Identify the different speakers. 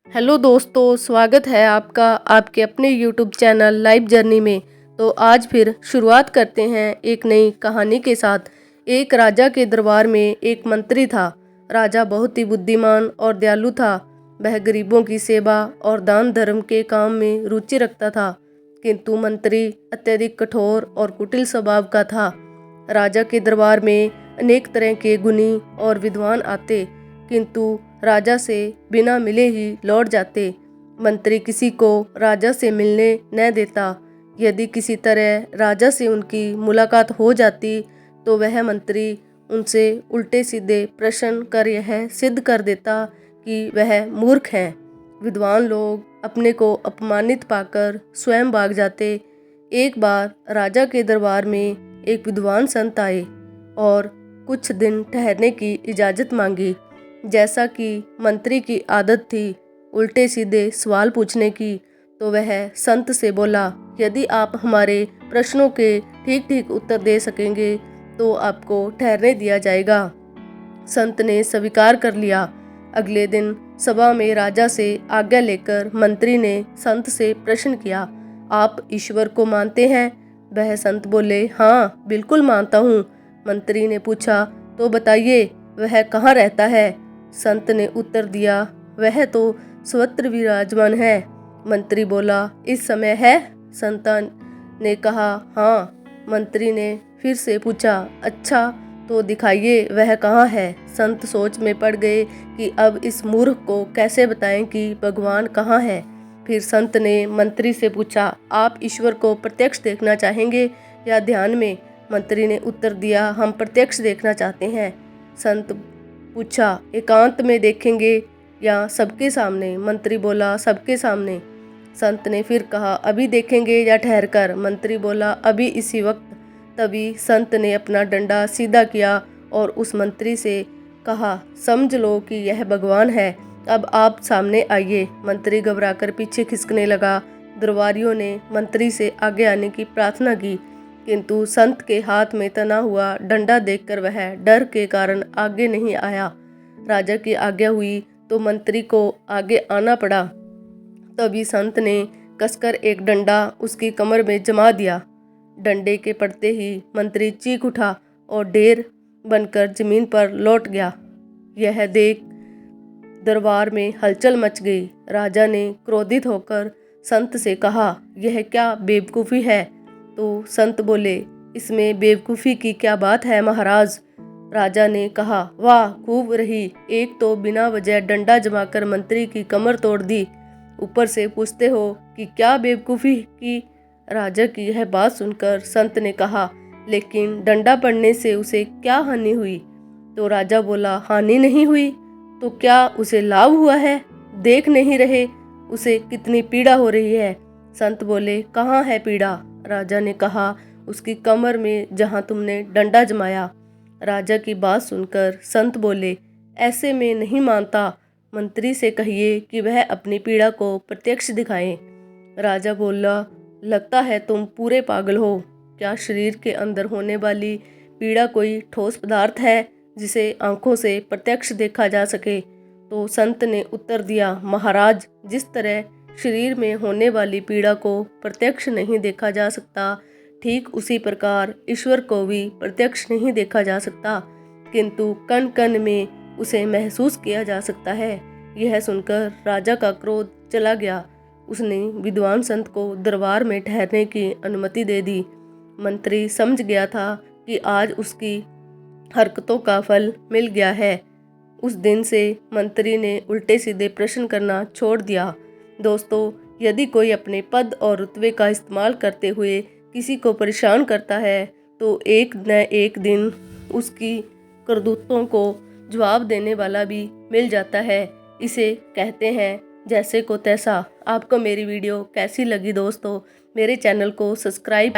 Speaker 1: Hello दोस्तों, स्वागत है आपका आपके अपने यूट्यूब चैनल लाइफ जर्नी में। तो आज फिर शुरुआत करते हैं एक नई कहानी के साथ। एक राजा के दरबार में एक मंत्री था। राजा बहुत ही बुद्धिमान और दयालु था। वह गरीबों की सेवा और दान धर्म के काम में रुचि रखता था, किंतु मंत्री अत्यधिक कठोर और कुटिल स्वभाव का था। राजा के दरबार में अनेक तरह के गुणी और विद्वान आते, किंतु राजा से बिना मिले ही लौट जाते। मंत्री किसी को राजा से मिलने न देता। यदि किसी तरह राजा से उनकी मुलाकात हो जाती तो वह मंत्री उनसे उल्टे सीधे प्रश्न कर यह सिद्ध कर देता कि वह मूर्ख हैं। विद्वान लोग अपने को अपमानित पाकर स्वयं भाग जाते। एक बार राजा के दरबार में एक विद्वान संत आए और कुछ दिन ठहरने की इजाज़त मांगी। जैसा कि मंत्री की आदत थी उल्टे सीधे सवाल पूछने की, तो वह संत से बोला, यदि आप हमारे प्रश्नों के ठीक ठीक उत्तर दे सकेंगे तो आपको ठहरने दिया जाएगा। संत ने स्वीकार कर लिया। अगले दिन सभा में राजा से आज्ञा लेकर मंत्री ने संत से प्रश्न किया, आप ईश्वर को मानते हैं? वह संत बोले, हाँ बिल्कुल मानता हूँ। मंत्री ने पूछा, तो बताइए वह कहाँ रहता है? संत ने उत्तर दिया, वह तो सर्वत्र विराजमान है। मंत्री बोला, इस समय है? संत ने कहा, हाँ। मंत्री ने फिर से पूछा, अच्छा तो दिखाइए वह कहाँ है? संत सोच में पड़ गए कि अब इस मूर्ख को कैसे बताएं कि भगवान कहाँ है। फिर संत ने मंत्री से पूछा, आप ईश्वर को प्रत्यक्ष देखना चाहेंगे या ध्यान में? मंत्री ने उत्तर दिया, हम प्रत्यक्ष देखना चाहते हैं। संत पूछा, एकांत में देखेंगे या सबके सामने? मंत्री बोला, सबके सामने। संत ने फिर कहा, अभी देखेंगे या ठहर कर? मंत्री बोला, अभी इसी वक्त। तभी संत ने अपना डंडा सीधा किया और उस मंत्री से कहा, समझ लो कि यह भगवान है, अब आप सामने आइए। मंत्री घबराकर पीछे खिसकने लगा। दरबारियों ने मंत्री से आगे आने की प्रार्थना की, किंतु संत के हाथ में तना हुआ डंडा देखकर वह डर के कारण आगे नहीं आया। राजा की आज्ञा हुई तो मंत्री को आगे आना पड़ा। तभी संत ने कसकर एक डंडा उसकी कमर में जमा दिया। डंडे के पड़ते ही मंत्री चीख उठा और ढेर बनकर जमीन पर लौट गया। यह देख दरबार में हलचल मच गई। राजा ने क्रोधित होकर संत से कहा, यह क्या बेवकूफ़ी है? तो संत बोले, इसमें बेवकूफ़ी की क्या बात है महाराज? राजा ने कहा, वाह खूब रही, एक तो बिना वजह डंडा जमाकर मंत्री की कमर तोड़ दी, ऊपर से पूछते हो कि क्या बेवकूफ़ी की? राजा की यह बात सुनकर संत ने कहा, लेकिन डंडा पड़ने से उसे क्या हानि हुई? तो राजा बोला, हानि नहीं हुई तो क्या उसे लाभ हुआ है? देख नहीं रहे उसे कितनी पीड़ा हो रही है? संत बोले, कहाँ है पीड़ा? राजा ने कहा, उसकी कमर में जहाँ तुमने डंडा जमाया। राजा की बात सुनकर संत बोले, ऐसे में नहीं मानता, मंत्री से कहिए कि वह अपनी पीड़ा को प्रत्यक्ष दिखाएं। राजा बोला, लगता है तुम पूरे पागल हो। क्या शरीर के अंदर होने वाली पीड़ा कोई ठोस पदार्थ है जिसे आंखों से प्रत्यक्ष देखा जा सके? तो संत ने उत्तर दिया, महाराज, जिस तरह शरीर में होने वाली पीड़ा को प्रत्यक्ष नहीं देखा जा सकता, ठीक उसी प्रकार ईश्वर को भी प्रत्यक्ष नहीं देखा जा सकता, किंतु कण कण में उसे महसूस किया जा सकता है। यह सुनकर राजा का क्रोध चला गया। उसने विद्वान संत को दरबार में ठहरने की अनुमति दे दी। मंत्री समझ गया था कि आज उसकी हरकतों का फल मिल गया है। उस दिन से मंत्री ने उल्टे सीधे प्रश्न करना छोड़ दिया। दोस्तों, यदि कोई अपने पद और रुतबे का इस्तेमाल करते हुए किसी को परेशान करता है तो एक न एक दिन उसकी करतूतों को जवाब देने वाला भी मिल जाता है। इसे कहते हैं जैसे को तैसा। आपको मेरी वीडियो कैसी लगी दोस्तों? मेरे चैनल को सब्सक्राइब